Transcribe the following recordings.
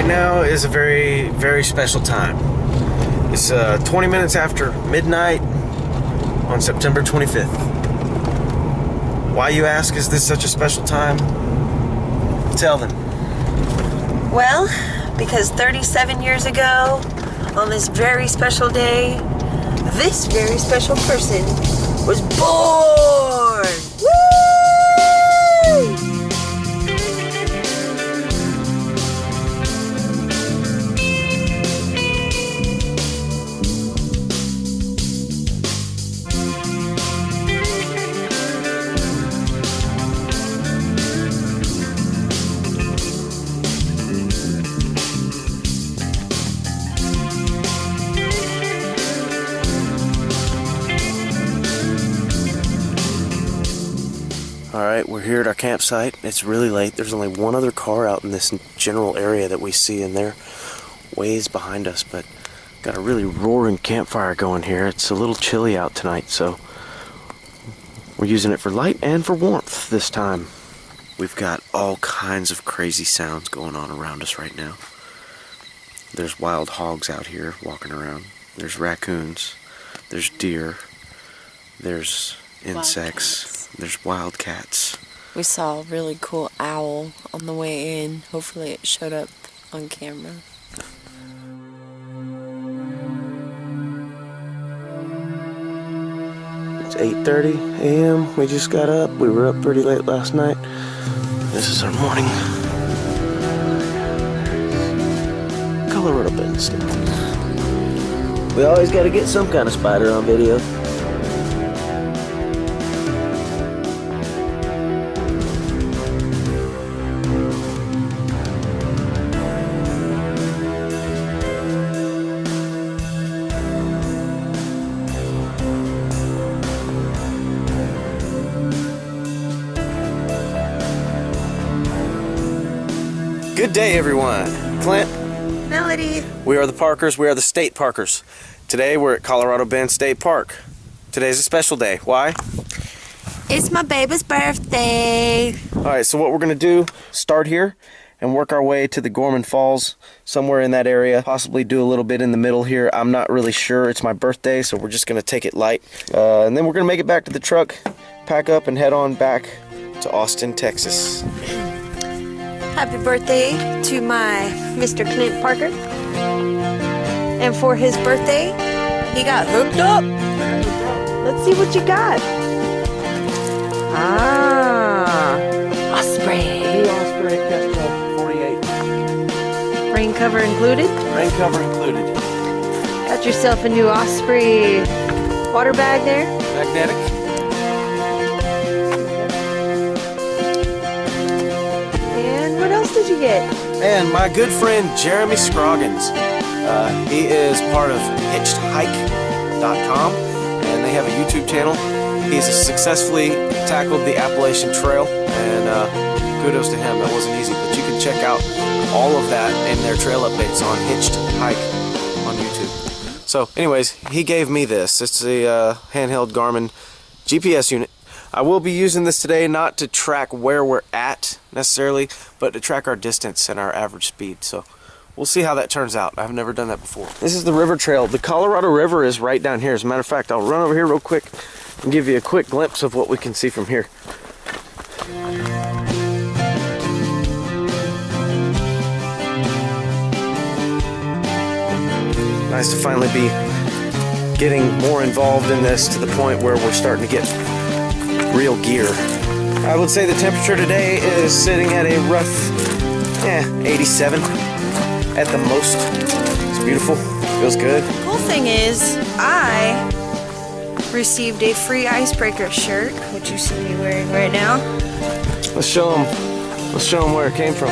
right now is a very, very special time. It's 20 minutes after midnight on September 25th. Why, you ask, is this such a special time? Tell them. Well, because 37 years ago, on this very special day, this very special person was born! Woo! Alright, we're here at our campsite. It's really late. There's only one other car out in this general area that we see, and they're ways behind us, but got a really roaring campfire going here. It's a little chilly out tonight, so we're using it for light and for warmth this time. We've got all kinds of crazy sounds going on around us right now. There's wild hogs out here walking around. There's raccoons. There's deer. There's insects. There's wildcats. We saw a really cool owl on the way in. Hopefully it showed up on camera. It's 8:30 a.m. We just got up. We were up pretty late last night. This is our morning. Colorado Bend State. We always got to get some kind of spider on video. Good day, everyone. Clint. Melody. We are the Parkers. We are the State Parkers. Today we're at Colorado Bend State Park. Today's a special day. Why? It's my baby's birthday. Alright, so what we're going to do, start here and work our way to the Gorman Falls, somewhere in that area. Possibly do a little bit in the middle here. I'm not really sure. It's my birthday, so we're just going to take it light. And then we're going to make it back to the truck, pack up, and head on back to Austin, Texas. Happy birthday to my Mr. Clint Parker. And for his birthday, he got hooked up. Let's see what you got. Ah, Osprey. New Osprey Kestrel 48. Rain cover included. Rain cover included. Got yourself a new Osprey water bag there. Magnetic. And what else did you get? And my good friend Jeremy Scroggins. He is part of hitchedhike.com, and they have a YouTube channel. He's successfully tackled the Appalachian Trail, and kudos to him. That wasn't easy, but you can check out all of that and their trail updates on Hitched Hike on YouTube. So anyways, he gave me this. It's a handheld Garmin GPS unit. I will be using this today not to track where we're at necessarily, but to track our distance and our average speed. So we'll see how that turns out. I've never done that before. This is the river trail. The Colorado River is right down here. As a matter of fact, I'll run over here real quick and give you a quick glimpse of what we can see from here. Nice to finally be getting more involved in this to the point where we're starting to get real gear. I would say the temperature today is sitting at a rough 87 at the most. It's beautiful, feels good. The cool thing is, I received a free icebreaker shirt, which you see me wearing right now. Let's show them where it came from.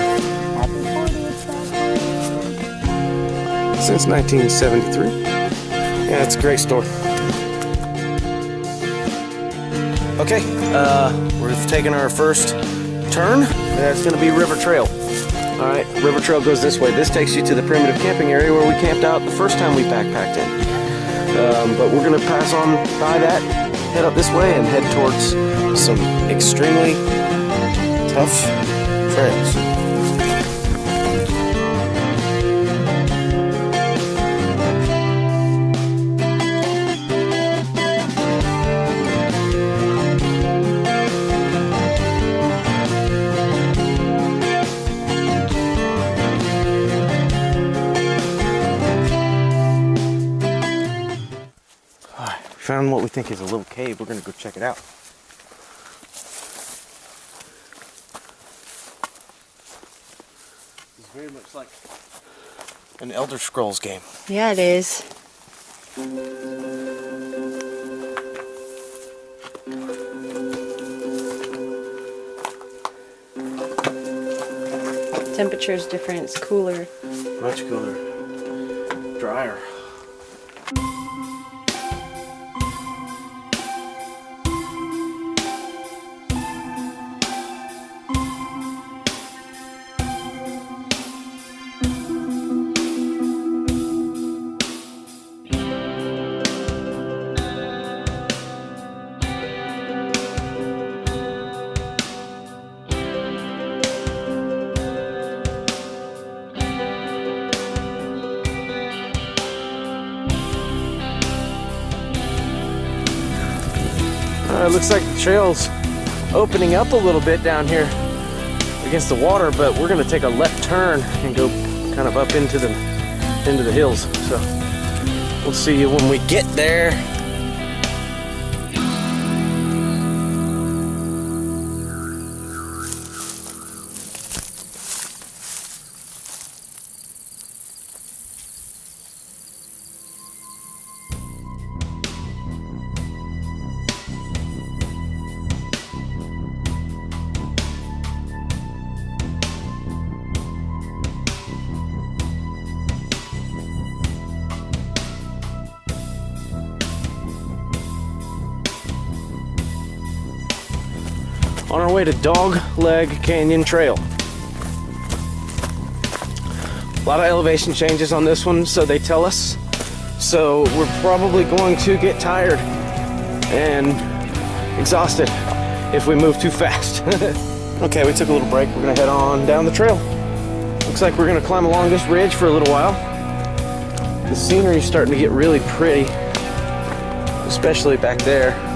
Since 1973. Yeah, it's a great store. Okay, we're taking our first turn. That's going to be River Trail. Alright, River Trail goes this way. This takes you to the primitive camping area where we camped out the first time we backpacked in. But we're going to pass on by that, head up this way, and head towards some extremely tough trails. Found what we think is a little cave. We're gonna go check it out. It's very much like an Elder Scrolls game. Yeah, it is. Temperature is different. It's cooler. Much cooler. Drier. It looks like the trail's opening up a little bit down here against the water, but we're gonna take a left turn and go kind of up into the hills. So we'll see you when we get there. On our way to Dog Leg Canyon Trail. A lot of elevation changes on this one, so they tell us. So we're probably going to get tired and exhausted if we move too fast. Okay, we took a little break. We're gonna head on down the trail. Looks like we're gonna climb along this ridge for a little while. The scenery's starting to get really pretty, especially back there.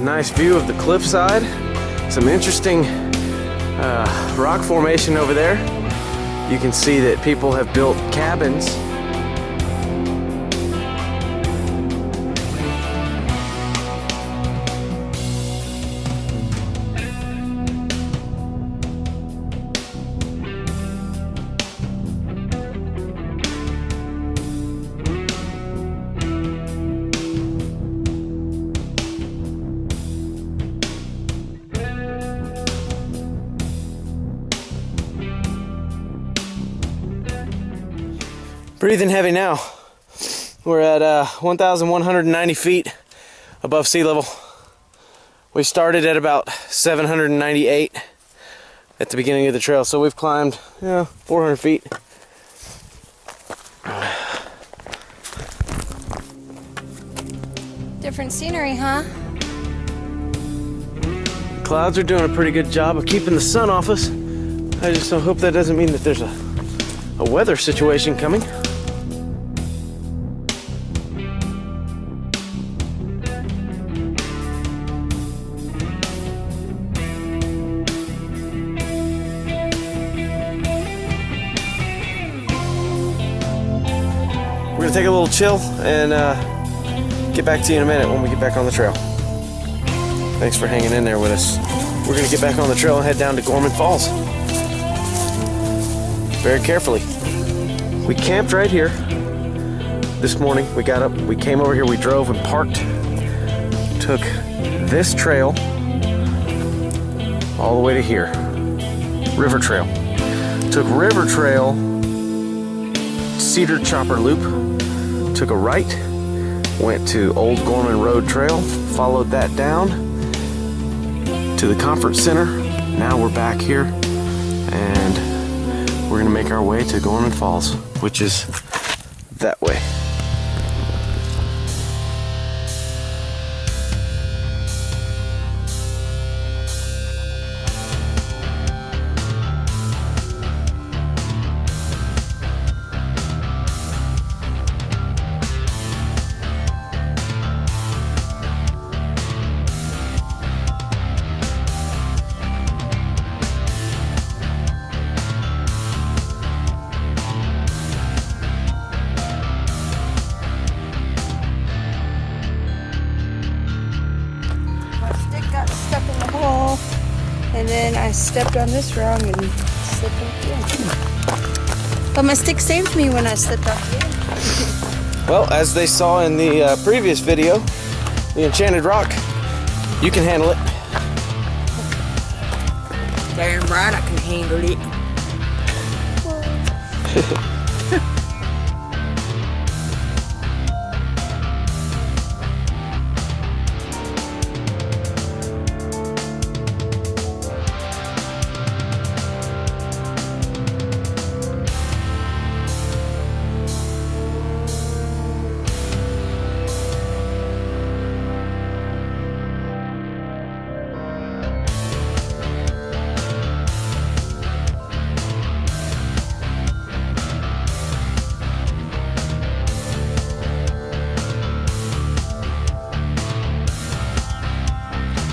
Nice view of the cliffside. Some interesting rock formation over there. You can see that people have built cabins. Breathing heavy now. We're at 1,190 feet above sea level. We started at about 798 at the beginning of the trail, so we've climbed 400 feet. Different scenery, huh? The clouds are doing a pretty good job of keeping the sun off us. I just don't hope that doesn't mean that there's a weather situation coming. We're gonna take a little chill and get back to you in a minute when we get back on the trail. Thanks for hanging in there with us. We're gonna get back on the trail and head down to Gorman Falls. Very carefully. We camped right here this morning. We got up, we came over here, we drove and parked. Took this trail all the way to here. River Trail. Took River Trail, Cedar Chopper Loop. Took a right, went to Old Gorman Road Trail, followed that down to the conference center. Now we're back here and we're gonna make our way to Gorman Falls, which is that way. stuck in the hole, and then I stepped on this rung and slipped off the end. But my stick saved me when I slipped off the end. Well, as they saw in the previous video, the enchanted rock, you can handle it. Damn right I can handle it.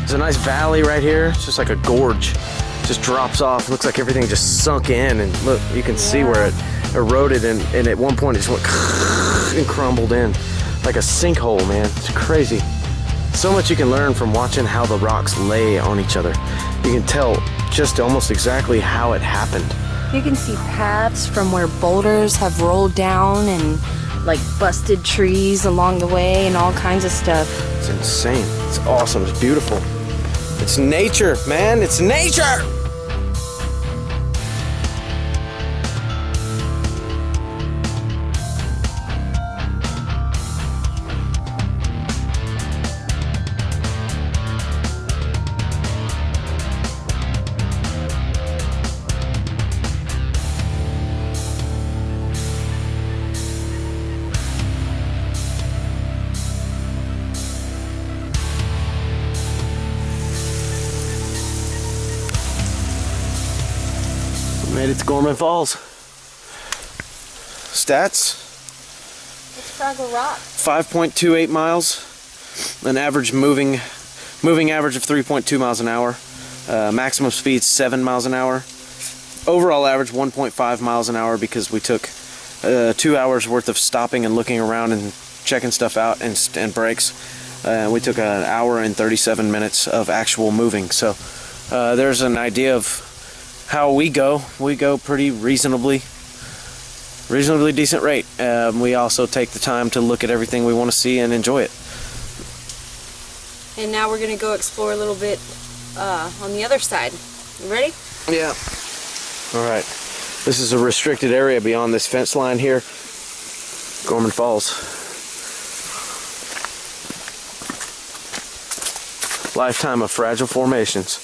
There's a nice valley right here. It's just like a gorge. It just drops off. It looks like everything just sunk in, and look, you can see where it eroded, and at one point it just went and crumbled in like a sinkhole, man. It's crazy. So much you can learn from watching how the rocks lay on each other. You can tell just almost exactly how it happened. You can see paths from where boulders have rolled down and like busted trees along the way and all kinds of stuff. It's insane. It's awesome. It's beautiful. It's nature, man. It's nature! Made it to Gorman Falls. Stats. Let's Fraggle Rock. 5.28 miles. An average moving average of 3.2 miles an hour. Maximum speed 7 miles an hour. Overall average 1.5 miles an hour because we took 2 hours worth of stopping and looking around and checking stuff out and breaks. We took an hour and 37 minutes of actual moving. So there's an idea of how we go pretty reasonably decent rate. We also take the time to look at everything we want to see and enjoy it. And now we're gonna go explore a little bit on the other side. You ready? Yeah. All right. This is a restricted area beyond this fence line here. Gorman Falls. Lifetime of fragile formations.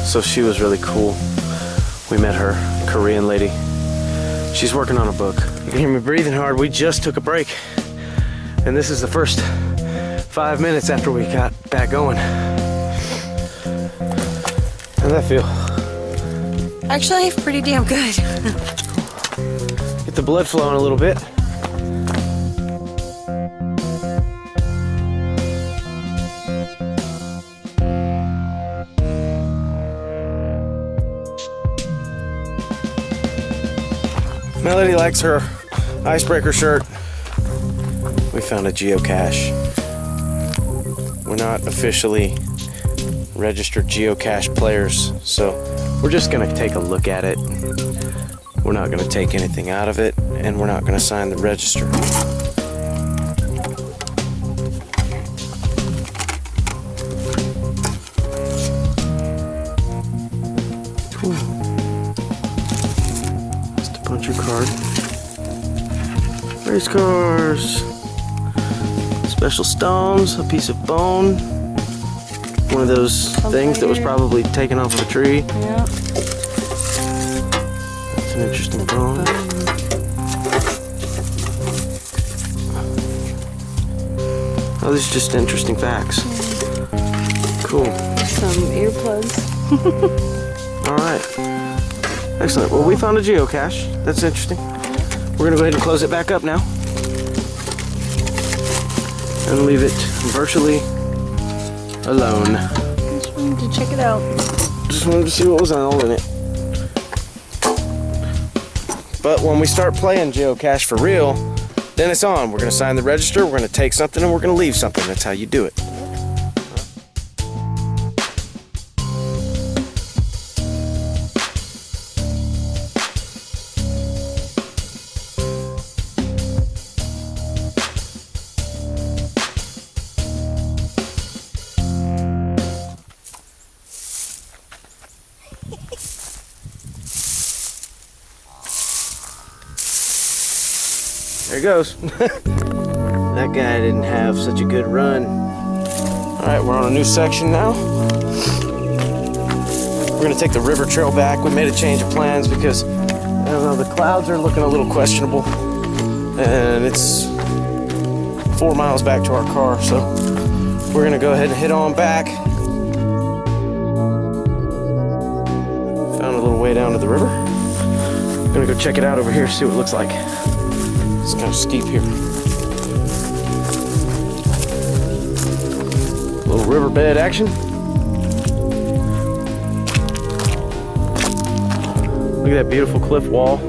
So she was really cool. We met her, a Korean lady. She's working on a book. You can hear me breathing hard. We just took a break. And this is the first 5 minutes after we got back going. How'd that feel? Actually, pretty damn good. Get the blood flowing a little bit. Melody likes her icebreaker shirt. We found a geocache. We're not officially registered geocache players, so we're just gonna take a look at it. We're not gonna take anything out of it, and we're not gonna sign the register. Cool. Just a puncher card. Race cars. Special stones, a piece of bone. One of those things that was probably taken off of a tree. Yeah. That's an interesting bone. Oh, these are just interesting facts. Cool. Some earplugs. Alright. Excellent. Well, we found a geocache. That's interesting. We're going to go ahead and close it back up now. and leave it virtually alone. Just wanted to check it out. Just wanted to see what was all in it. But when we start playing geocache for real, then it's on. We're gonna sign the register, we're gonna take something, and we're gonna leave something. That's how you do it. There he goes. That guy didn't have such a good run. All right, we're on a new section now. We're gonna take the river trail back. We made a change of plans because, I don't know, the clouds are looking a little questionable. And it's 4 miles back to our car, so we're gonna go ahead and head on back. Found a little way down to the river. I'm gonna go check it out over here, see what it looks like. It's kind of steep here. A little riverbed action. Look at that beautiful cliff wall.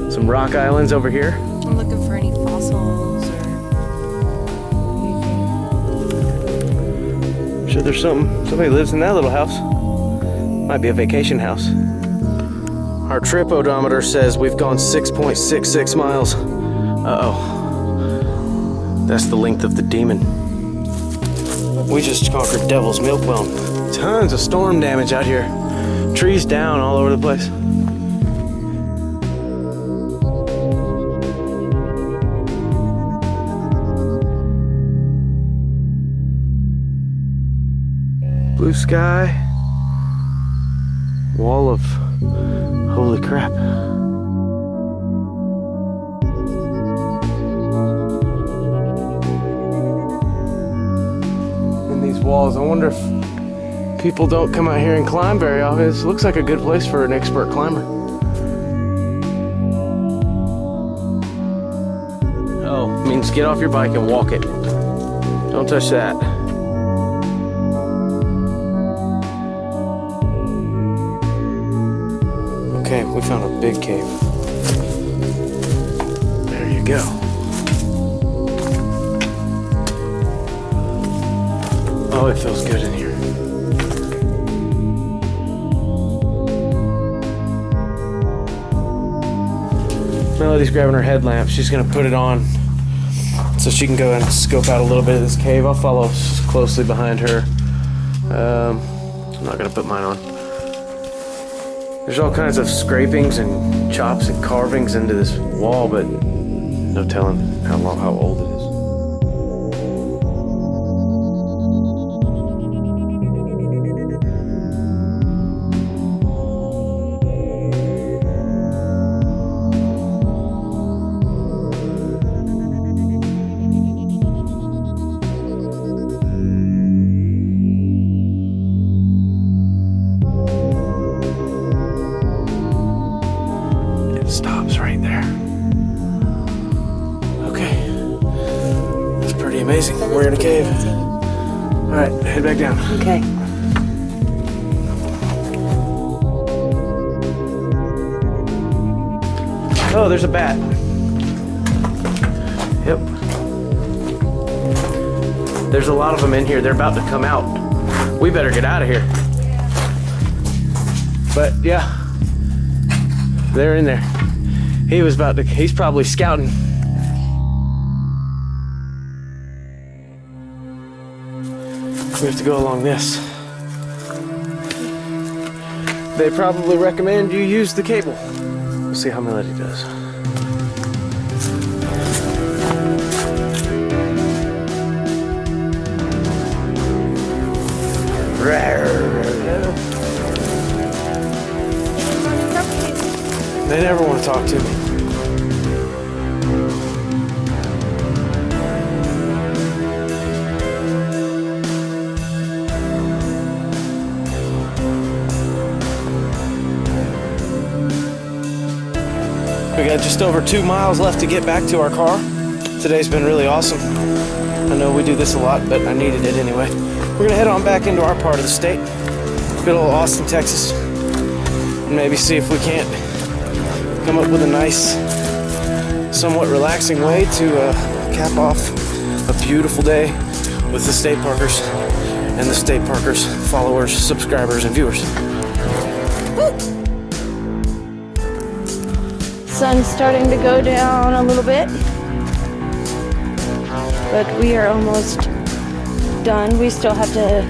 Some rock islands over here. I'm looking for any fossils or anything. I'm sure there's somebody lives in that little house. Might be a vacation house. Our trip odometer says we've gone 6.66 miles. Uh-oh. That's the length of the demon. We just conquered Devil's Milk Bone. Tons of storm damage out here. Trees down all over the place. Blue sky. Wall of holy crap. Walls. I wonder if people don't come out here and climb very often. It looks like a good place for an expert climber. Oh, means get off your bike and walk it. Don't touch that. Okay, we found a big cave. There you go. Oh, it feels good in here. Melody's grabbing her headlamp. She's gonna put it on so she can go and scope out a little bit of this cave. I'll follow closely behind her. I'm not gonna put mine on. There's all kinds of scrapings and chops and carvings into this wall, but no telling how old it is. Stops right there. Okay. That's pretty amazing. We're in a cave. Alright, head back down. Okay. Oh, there's a bat. Yep. There's a lot of them in here. They're about to come out. We better get out of here. But yeah, they're in there. He's probably scouting. We have to go along this. They probably recommend you use the cable. We'll see how Melody does. They never want to talk to me. We got just over 2 miles left to get back to our car. Today's been really awesome. I know we do this a lot, but I needed it anyway. We're gonna head on back into our part of the state. Good old Austin, Texas. And maybe see if we can't come up with a nice, somewhat relaxing way to cap off a beautiful day with the State Parkers and the State Parkers followers, subscribers, and viewers. Woo! Sun's starting to go down a little bit, but we are almost done. We still have to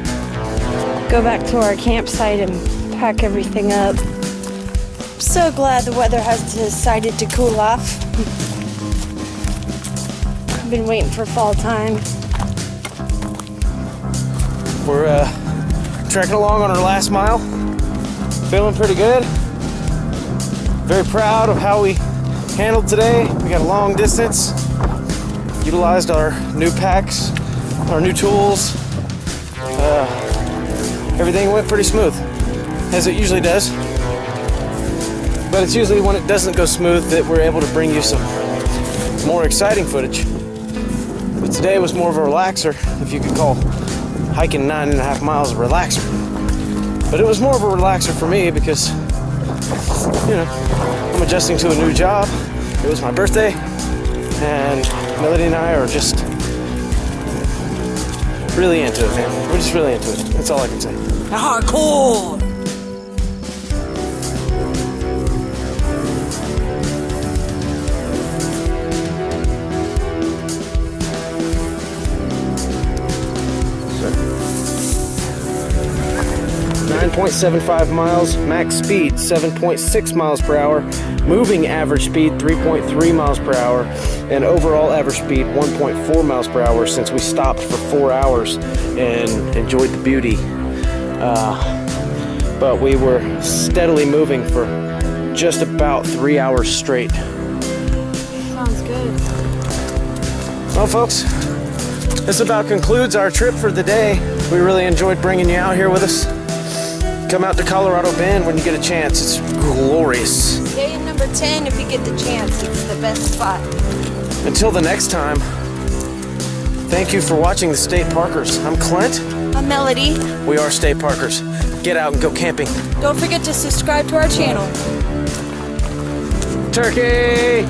go back to our campsite and pack everything up. So glad the weather has decided to cool off. I've been waiting for fall time. We're trekking along on our last mile. Feeling pretty good. Very proud of how we handled today. We got a long distance. Utilized our new packs, our new tools. Everything went pretty smooth, as it usually does. But it's usually when it doesn't go smooth that we're able to bring you some more exciting footage. But today was more of a relaxer, if you could call hiking 9.5 miles a relaxer. But it was more of a relaxer for me because, you know, I'm adjusting to a new job. It was my birthday, and Melody and I are just really into it, man. We're just really into it. That's all I can say. Hardcore! 9.75 miles, max speed 7.6 miles per hour, moving average speed 3.3 miles per hour, and overall average speed 1.4 miles per hour since we stopped for 4 hours and enjoyed the beauty. But we were steadily moving for just about 3 hours straight. Sounds good. Well, folks, this about concludes our trip for the day. We really enjoyed bringing you out here with us. Come out to Colorado Bend when you get a chance. It's glorious. Day in number 10 if you get the chance. It's the best spot. Until the next time, thank you for watching the State Parkers. I'm Clint. I'm Melody. We are State Parkers. Get out and go camping. Don't forget to subscribe to our channel. Turkey!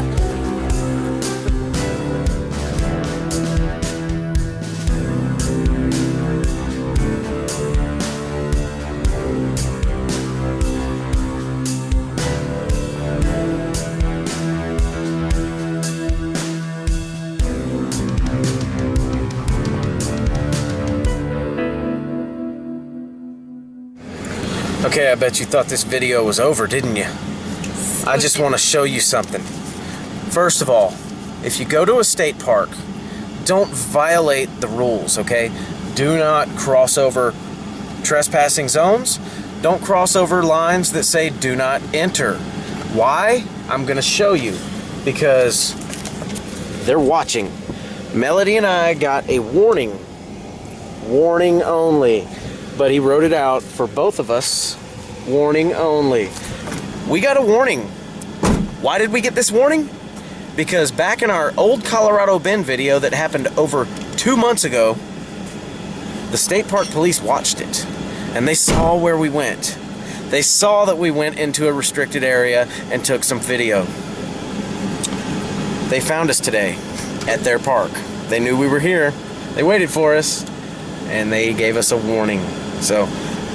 Okay, I bet you thought this video was over, didn't you? I just want to show you something. First of all, if you go to a state park, don't violate the rules, okay? Do not cross over trespassing zones. Don't cross over lines that say do not enter. Why? I'm going to show you. Because they're watching. Melody and I got a warning. Warning only. But he wrote it out for both of us. Warning only. We got a warning. Why did we get this warning? Because back in our old Colorado Bend video that happened over 2 months ago, the state park police watched it. And they saw where we went. They saw that we went into a restricted area and took some video. They found us today at their park. They knew we were here. They waited for us. And they gave us a warning. So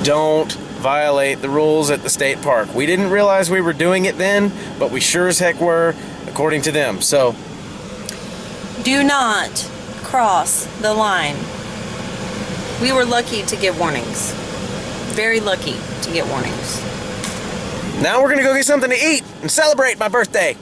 don't violate the rules at the state park. We didn't realize we were doing it then, but we sure as heck were, according to them. So Do not cross the line. We were lucky to get warnings. Very lucky to get warnings. now we're gonna go get something to eat and celebrate my birthday.